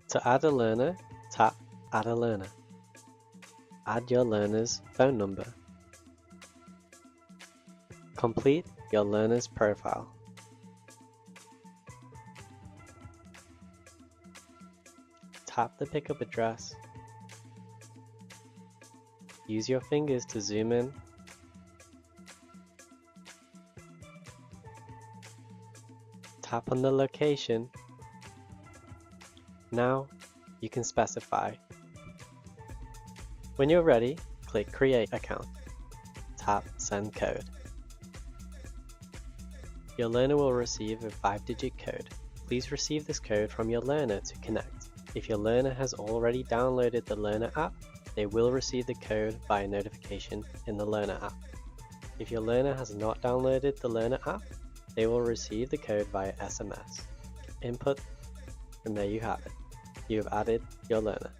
To add a learner, tap Add a Learner. Add your learner's phone number. Complete your learner's profile. Tap the pickup address. Use your fingers to zoom in. Tap on the location. Now you can specify. When you're ready, click Create Account. Tap Send Code. Your learner will receive a 5-digit code. Please receive this code from your learner to connect. If your learner has already downloaded the Learner app, they will receive the code via notification in the Learner app. If your learner has not downloaded the Learner app, they will receive the code via SMS. Input, and there you have it. You have added your learner.